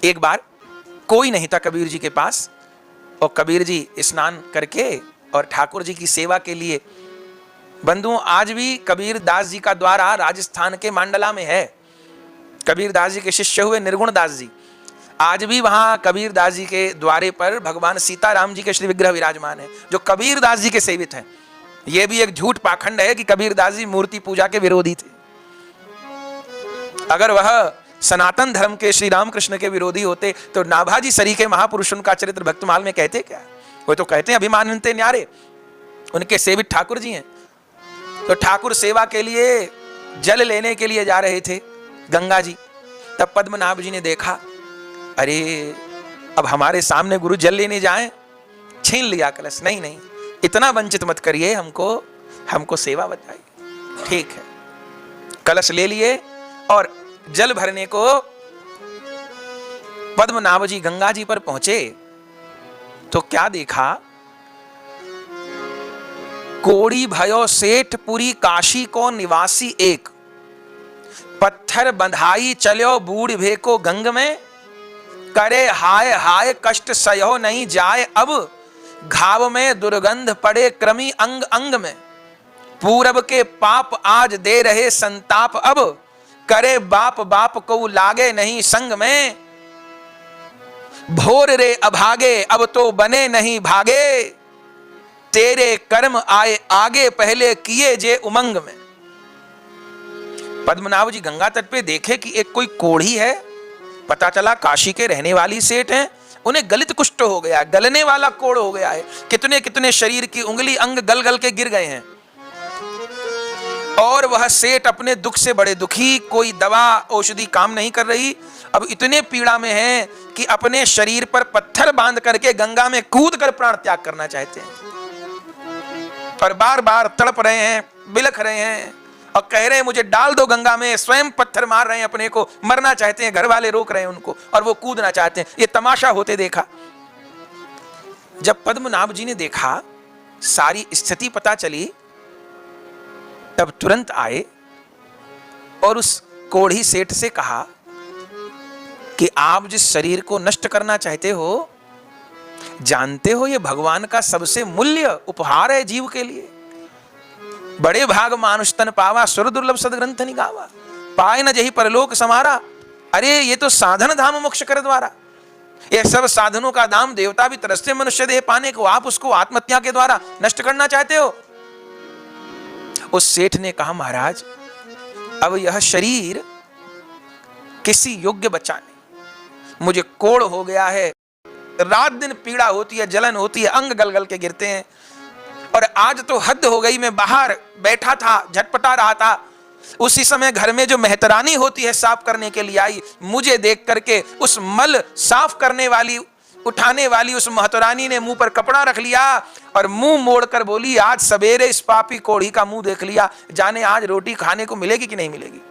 एक बार कोई नहीं था कबीर जी के पास, और कबीर जी स्नान करके और ठाकुर जी की सेवा के लिए, बंधुओं आज भी कबीर दास जी का द्वारा राजस्थान के मांडला में है। कबीर दास जी के शिष्य हुए निर्गुण दास जी, आज भी वहां कबीर दास जी के द्वारे पर भगवान सीताराम जी के श्री विग्रह विराजमान है, जो कबीर दास जी के सेवित हैं। यह भी एक झूठ पाखंड है कि कबीर दास जी मूर्ति पूजा के विरोधी थे। अगर वह सनातन धर्म के श्री रामकृष्ण के विरोधी होते तो नाभाजी सरीखे महापुरुष उनका चरित्र भक्तमाल में कहते क्या? वो तो कहते हैं अभिमानते न्यारे, उनके सेवित ठाकुर जी हैं। तो ठाकुर सेवा के लिए जल लेने के लिए जा रहे थे गंगा जी, तब पद्मनाभ जी ने देखा, अरे अब हमारे सामने गुरु जल लेने जाएं, छीन लिया कलश। नहीं नहीं, इतना वंचित मत करिए, हमको सेवा बताइए। ठीक है, कलश ले लिए और जल भरने को पद्मनाभ जी गंगा जी पर पहुंचे तो क्या देखा? कोड़ी भयो सेठ पुरी काशी को निवासी एक, पत्थर बंधाई चलो बूढ़ भेको गंग में, करे हाय हाय कष्ट सयो नहीं जाए अब, घाव में दुर्गंध पड़े क्रमी अंग अंग में, पूरब के पाप आज दे रहे संताप अब, करे बाप बाप को लागे नहीं संग में, भोर रे अभागे अब तो बने नहीं भागे, तेरे कर्म आए आगे पहले किए जे उमंग में। पद्मनाभ जी गंगा तट पे देखे कि एक कोई कोढ़ी है, पता चला काशी के रहने वाली सेठ हैं, उन्हें गलित कुष्ठ हो गया, गलने वाला कोढ़ हो गया है, कितने कितने शरीर की उंगली अंग गल गल के गिर गए हैं। और वह सेठ अपने दुख से बड़े दुखी, कोई दवा औषधि काम नहीं कर रही, अब इतने पीड़ा में हैं कि अपने शरीर पर पत्थर बांध करके गंगा में कूद कर प्राण त्याग करना चाहते हैं, और बार बार तड़प रहे हैं, बिलख रहे हैं और कह रहे हैं मुझे डाल दो गंगा में। स्वयं पत्थर मार रहे हैं, अपने को मरना चाहते हैं, घर वाले रोक रहे हैं उनको और वो कूदना चाहते हैं। ये तमाशा होते देखा। जब पद्मनाभ जी ने देखा, सारी स्थिति पता चली, तब तुरंत आए और उस कोढ़ी सेठ से कहा कि आप जिस शरीर को नष्ट करना चाहते हो, जानते हो ये भगवान का सबसे मूल्य उपहार है जीव के लिए। बड़े भाग मानुष तन पावा, सुर दुर्लभ सदग्रंथ निगावा, पाए न जही परलोक समारा। अरे ये तो साधन धाम मोक्ष कर द्वारा, ये सब साधनों का दाम देवता भी तरसते मनुष्य देह पाने को, आप उसको आत्महत्या के द्वारा नष्ट करना चाहते हो। उस सेठ ने कहा, महाराज अब यह शरीर किसी योग्य बचा नहीं, मुझे कोढ़ हो गया है, रात दिन पीड़ा होती है, जलन होती है, अंग गल गल के गिरते हैं, और आज तो हद हो गई। मैं बाहर बैठा था, झटपटा रहा था, उसी समय घर में जो मेहतरानी होती है साफ करने के लिए आई, मुझे देख करके उस मल साफ करने वाली, उठाने वाली उस महतरानी ने मुंह पर कपड़ा रख लिया और मुंह मोड़कर बोली, आज सवेरे इस पापी कोढ़ी का मुंह देख लिया, जाने आज रोटी खाने को मिलेगी कि नहीं मिलेगी।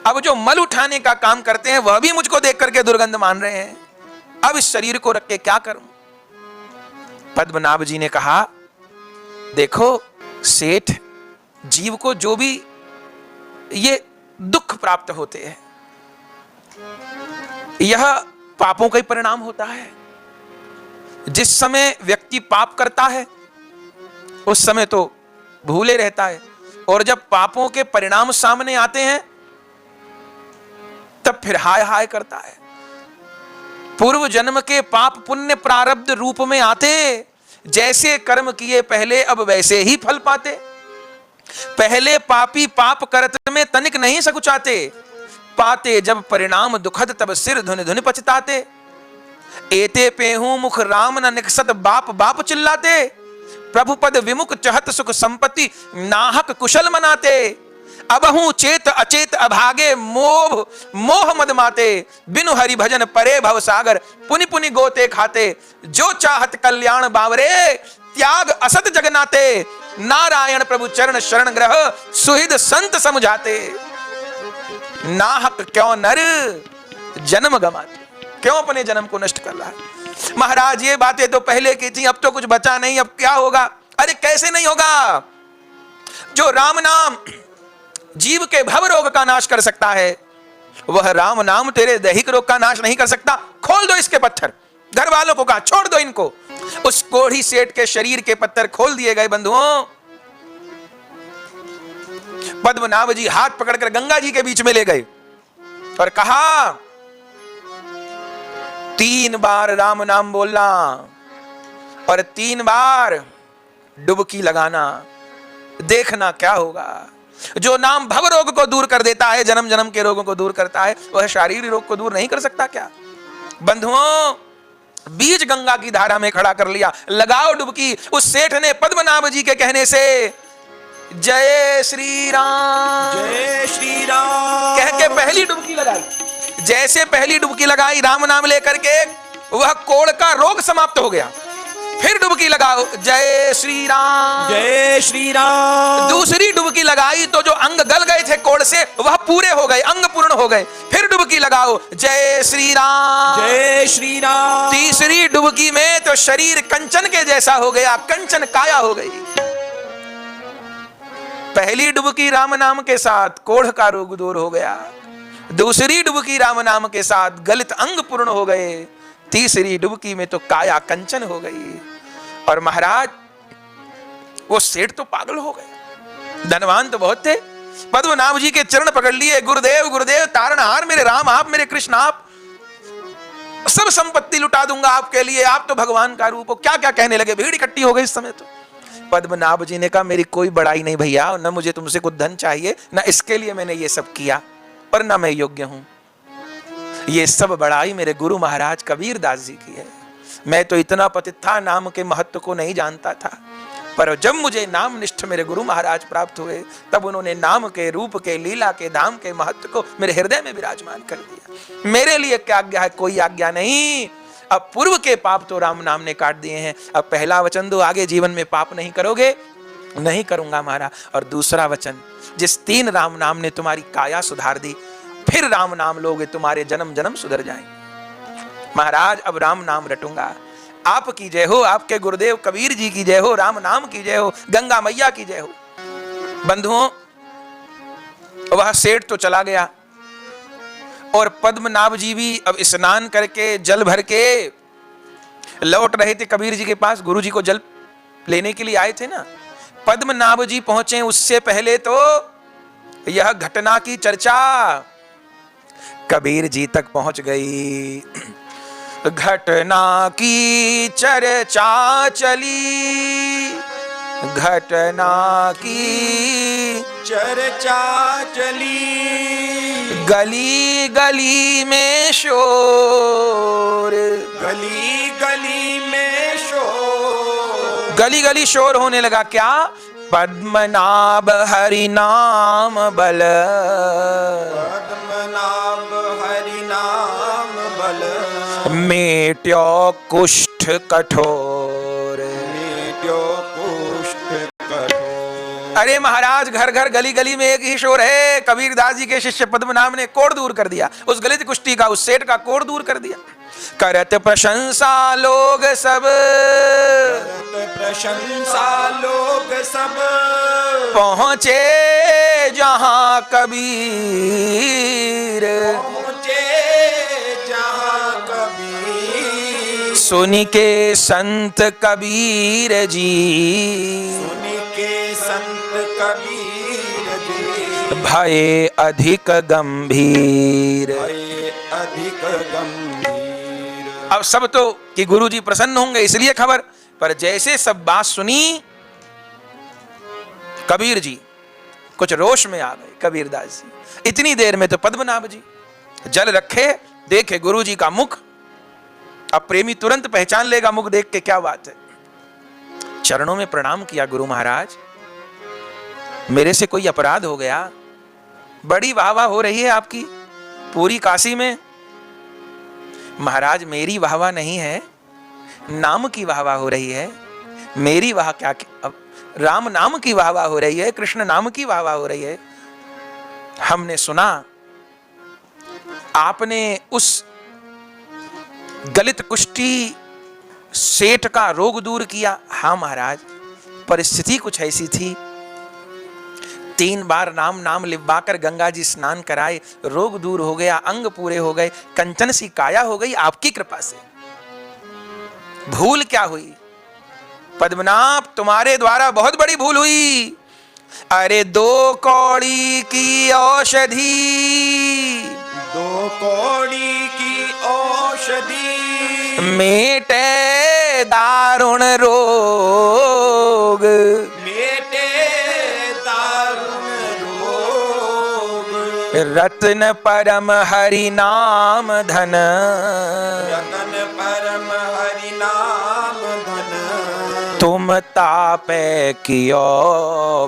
अब जो मल उठाने का काम करते हैं वह भी मुझको देख करके दुर्गंध मान रहे हैं, अब इस शरीर को रख के क्या करूं। पद्मनाभ जी ने कहा, देखो सेठ, जीव को जो भी ये दुख प्राप्त होते हैं, यह पापों का ही परिणाम होता है। जिस समय व्यक्ति पाप करता है उस समय तो भूले रहता है, और जब पापों के परिणाम सामने आते हैं तब फिर हाय हाय करता है। पूर्व जन्म के पाप पुण्य प्रारब्ध रूप में आते, जैसे कर्म किए पहले अब वैसे ही फल पाते। पहले पापी पाप करत में तनिक नहीं सकुचाते, पाते जब परिणाम दुखद तब सिर धुन धुन पछताते। एते पेहू मुख राम न निकसत बाप बाप चिल्लाते, प्रभु पद विमुख चहत सुख संपत्ति नाहक कुशल मनाते। अबहू चेत अचेत अभागे मोह मोह मद माते, बिनु हरि भजन परे भव सागर पुनि पुनि गोते खाते। जो चाहत कल्याण बावरे त्याग असत जगनाते, नारायण प्रभु चरण शरण ग्रह सुहिद संत समझाते। नाहक क्यों नर जन्म गमाते, क्यों अपने जन्म को नष्ट कर रहा है। महाराज ये बातें तो पहले की थी, अब तो कुछ बचा नहीं, अब क्या होगा। अरे कैसे नहीं होगा, जो राम नाम जीव के भव रोग का नाश कर सकता है, वह राम नाम तेरे दैहिक रोग का नाश नहीं कर सकता, खोल दो इसके पत्थर। घर वालों को कहा छोड़ दो इनको। उस कोढ़ी सेठ के शरीर के पत्थर खोल दिए गए। बंधुओं, पद्मनाभ जी हाथ पकड़कर गंगा जी के बीच में ले गए और कहा 3 बार राम नाम बोलना और 3 बार डुबकी लगाना, देखना क्या होगा। जो नाम भव रोग को दूर कर देता है, जन्म जन्म के रोगों को दूर करता है, वह शारीरिक रोग को दूर नहीं कर सकता क्या? बंधुओं, बीच गंगा की धारा में खड़ा कर लिया, लगाओ डुबकी। उस सेठ ने पद्मनाभ जी के कहने से जय श्री राम, जय श्री राम कह के पहली डुबकी लगाई। जैसे पहली डुबकी लगाई, राम नाम लेकर के, वह कोढ़ का रोग समाप्त हो गया। फिर डुबकी लगाओ, जय श्री राम, जय श्री राम। दूसरी डुबकी लगाई तो जो अंग गल गए थे कोढ़ से, वह पूरे हो गए, अंग पूर्ण हो गए। फिर डुबकी लगाओ, जय श्री राम, जय श्री राम। तीसरी डुबकी में तो शरीर कंचन के जैसा हो गया, कंचन काया हो गई। पहली डुबकी राम नाम के साथ कोढ़ का रोग दूर हो गया, दूसरी डुबकी राम नाम के साथ गलित अंग पूर्ण हो गए, तीसरी डुबकी में तो काया कंचन हो गई। और महाराज, वो सेठ तो पागल हो गए, धनवान तो बहुत थे। पद्मनाभ जी के चरण पकड़ लिए, गुरुदेव गुरुदेव, तारणहार मेरे राम आप, मेरे कृष्ण आप, सब संपत्ति लुटा दूंगा आपके लिए, आप तो भगवान का रूप हो। क्या क्या कहने लगे, भीड़ इकट्ठी हो गई इस समय। तो पद्मनाभ जी ने कहा मेरी कोई बड़ाई नहीं भैया, न मुझे तुमसे कुछ धन चाहिए, न इसके लिए मैंने ये सब किया, और न मैं योग्य हूं। ये सब बड़ाई मेरे गुरु महाराज कबीर दास जी की है। मैं तो इतना पतित था, नाम के महत्व को नहीं जानता था, पर जब मुझे नाम निष्ठ मेरे गुरु महाराज प्राप्त हुए, तब उन्होंने नाम के, रूप के, लीला के, धाम के महत्व को मेरे हृदय में विराजमान कर दिया। मेरे लिए क्या आज्ञा है? कोई आज्ञा नहीं। अब पूर्व के पाप तो राम नाम ने काट दिए हैं। अब पहला वचन दो, आगे जीवन में पाप नहीं करोगे। नहीं करूंगा महाराज। और दूसरा वचन, जिस 3 राम नाम ने तुम्हारी काया सुधार दी, फिर राम नाम लोगे, तुम्हारे जन्म जन्म सुधर जाएंगे। महाराज, अब राम नाम रटूंगा। आपकी जय हो, आपके गुरुदेव कबीर जी की जय हो, राम नाम की जय हो, गंगा मैया की जय हो। बंधुओं, वह सेठ तो चला गया और पद्मनाभ जी भी अब स्नान करके जल भर के लौट रहे थे कबीर जी के पास। गुरु जी को जल लेने के लिए आए थे ना। पद्मनाभ जी पहुंचे उससे पहले तो यह घटना की चर्चा कबीर जी तक पहुंच गई। घटना की चर्चा चली, घटना की चर्चा चली, गली गली में शोर, गली गली में शोर, गली गली शोर होने लगा। क्या? पद्मनाभ हरि नाम बल, पद्मनाभ हरि नाम बल, मेट्यो कुष्ठ कठोर, मेट्यो कुष्ठ कठोर। अरे महाराज, घर घर गली गली में एक ही शोर है। कबीर दास जी के शिष्य पद्मनाभ ने कोढ़ दूर कर दिया, उस गलित कुष्ठी का, उस सेठ का कोढ़ दूर कर दिया। करत प्रशंसा लोग सब, करत प्रशंसा लोग सब, पहुंचे जहां कबीर, पहुंचे जहां कबीर, सुनि के संत कबीर जी, सुनि के संत कबीर जी, भय अधिक गंभीर। भय अधिक गंभीर। अब सब तो कि गुरु जी प्रसन्न होंगे इसलिए खबर, पर जैसे सब बात सुनी, कबीर जी कुछ रोष में आ गए। कबीर दास जी इतनी देर में तो पद्मनाभ जी जल रखे, देखे गुरु जी का मुख। अब प्रेमी तुरंत पहचान लेगा मुख देख के क्या बात है। चरणों में प्रणाम किया, गुरु महाराज मेरे से कोई अपराध हो गया? बड़ी वाह वाह हो रही है आपकी पूरी काशी में। महाराज, मेरी वाह वाह नहीं है, नाम की वाह वाह हो रही है। मेरी वाह क्या, अब राम नाम की वाह वाह हो रही है, कृष्ण नाम की वाह वाह हो रही है। हमने सुना आपने उस गलित कुष्ठी सेठ का रोग दूर किया। हाँ महाराज, परिस्थिति कुछ ऐसी थी, 3 बार नाम नाम लिखवाकर गंगा जी स्नान कराए, रोग दूर हो गया, अंग पूरे हो गए, कंचन सी काया हो गई आपकी कृपा से। भूल क्या हुई पद्मनाभ, तुम्हारे द्वारा बहुत बड़ी भूल हुई। अरे 2 कौड़ी की औषधि, 2 कौड़ी की औषधि, मेटे दारुण रोग, मेटे दारुण रोग, रत्न परम हरि नाम धन, रतन परम हरि नाम धन, तुम तापे कियो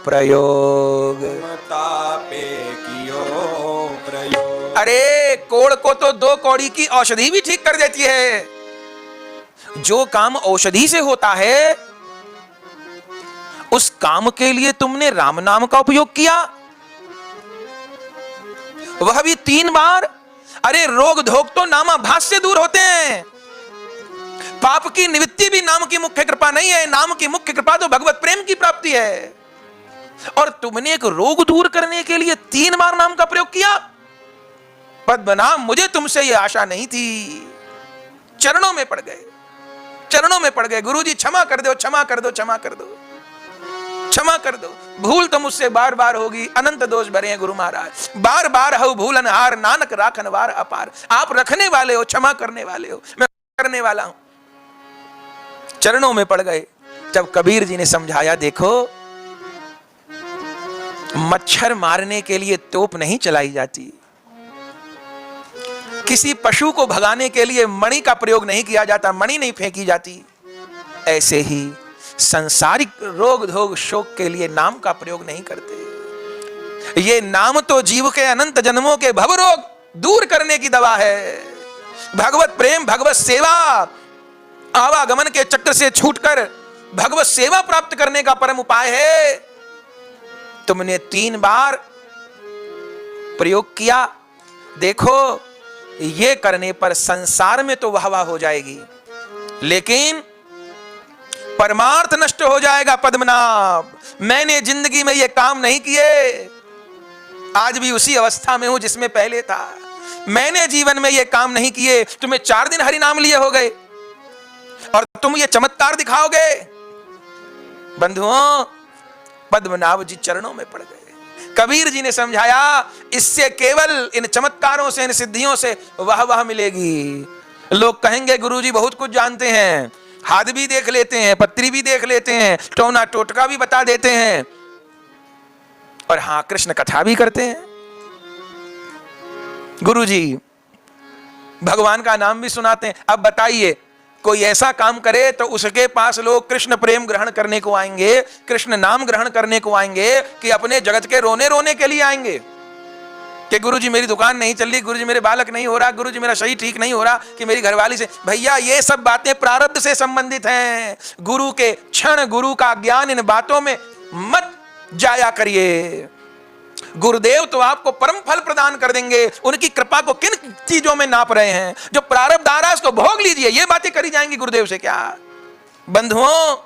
प्रयोग। तापे कियो प्रयोग। अरे कोड़ को तो 2 कौड़ी की औषधि भी ठीक कर देती है। जो काम औषधि से होता है उस काम के लिए तुमने राम नाम का उपयोग किया, वह भी 3 बार। अरे रोग धोग तो नामाभास से दूर होते हैं, पाप की निवृत्ति भी नाम की मुख्य कृपा नहीं है। नाम की मुख्य कृपा तो भगवत प्रेम की प्राप्ति है। और तुमने एक रोग दूर करने के लिए 3 बार नाम का प्रयोग किया। पद्मनाभ, मुझे तुमसे यह आशा नहीं थी। चरणों में पड़ गए, चरणों में पड़ गए। गुरुजी क्षमा कर दो, क्षमा कर दो, क्षमा कर दो, क्षमा कर दो। भूल तो मुझसे बार बार होगी, अनंत दोष भरे हैं गुरु महाराज। बार बार हो भूलन हार, नानक राखन वार अपार। आप रखने वाले हो, क्षमा करने वाले हो, मैं करने वाला हूं। चरणों में पड़ गए। जब कबीर जी ने समझाया, देखो मच्छर मारने के लिए तोप नहीं चलाई जाती, किसी पशु को भगाने के लिए मणि का प्रयोग नहीं किया जाता, मणि नहीं फेंकी जाती। ऐसे ही सांसारिक रोग धोग शोक के लिए नाम का प्रयोग नहीं करते। ये नाम तो जीव के अनंत जन्मों के भव रोग दूर करने की दवा है। भगवत प्रेम, भगवत सेवा, आवागमन के चक्र से छूटकर भगवत सेवा प्राप्त करने का परम उपाय है। तुमने 3 बार प्रयोग किया। देखो ये करने पर संसार में तो वाहवा हो जाएगी, लेकिन परमार्थ नष्ट हो जाएगा। पद्मनाभ, मैंने जिंदगी में ये काम नहीं किए, आज भी उसी अवस्था में हूं जिसमें पहले था। मैंने जीवन में ये काम नहीं किए। तुम्हें 4 दिन हरि नाम लिए हो गए और तुम ये चमत्कार दिखाओगे। बंधुओं, पद्मनाभ जी चरणों में पड़ गए। कबीर जी ने समझाया, इससे केवल इन चमत्कारों से, इन सिद्धियों से वाह मिलेगी। लोग कहेंगे गुरुजी बहुत कुछ जानते हैं, हाथ भी देख लेते हैं, पत्री भी देख लेते हैं, टोना टोटका भी बता देते हैं, और हां कृष्ण कथा भी करते हैं। गुरुजी भगवान का नाम भी सुनाते हैं। अब बताइए, कोई ऐसा काम करे तो उसके पास लोग कृष्ण प्रेम ग्रहण करने को आएंगे, कृष्ण नाम ग्रहण करने को आएंगे, कि अपने जगत के रोने रोने के लिए आएंगे कि गुरुजी मेरी दुकान नहीं चल रही, गुरुजी मेरे बालक नहीं हो रहा, गुरुजी मेरा शरीर ठीक नहीं हो रहा, कि मेरी घरवाली से। भैया ये सब बातें प्रारब्ध से संबंधित हैं। गुरु के क्षण, गुरु का ज्ञान, इन बातों में मत जाया करिए। गुरुदेव तो आपको परम फल प्रदान कर देंगे। उनकी कृपा को किन चीजों में नाप रहे हैं? जो प्रारब्ध आ रहा है उसको भोग लीजिए, ये बातें करी जाएंगी गुरुदेव से क्या? बंधुओं,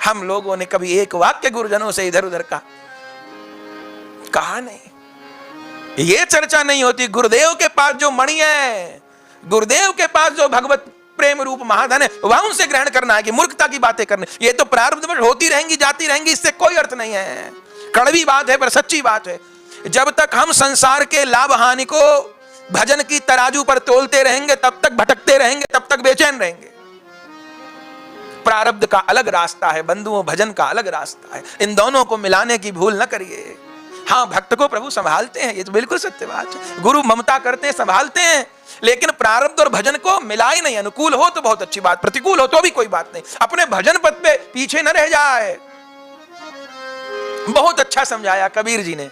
हम लोगों ने कभी एक वाक्य गुरुजनों से इधर उधर कहा नहीं, ये चर्चा नहीं होती। गुरुदेव के पास जो मणि है, गुरुदेव के पास जो भगवत प्रेम रूप महाधन है, वह उनसे ग्रहण करना है कि मूर्खता की बातें करने। ये तो प्रारब्ध में होती रहेंगी, जाती रहेंगी, इससे कोई अर्थ नहीं है। कड़वी बात है पर सच्ची बात है। जब तक हम संसार के लाभ हानि को भजन की तराजू पर तोलते रहेंगे, तब तक भटकते रहेंगे, तब तक बेचैन रहेंगे। प्रारब्ध का अलग रास्ता है बंधुओं, भजन का अलग रास्ता है। इन दोनों को मिलाने की भूल न करिए। हाँ, भक्त को प्रभु संभालते हैं, ये तो बिल्कुल सत्य बात है। गुरु ममता करते हैं, संभालते हैं, लेकिन प्रारब्ध और भजन को मिलाए नहीं। अनुकूल हो तो बहुत अच्छी बात, प्रतिकूल हो तो भी कोई बात नहीं। अपने भजन पथ पे पीछे न रह जाए। बहुत अच्छा समझाया कबीर जी ने।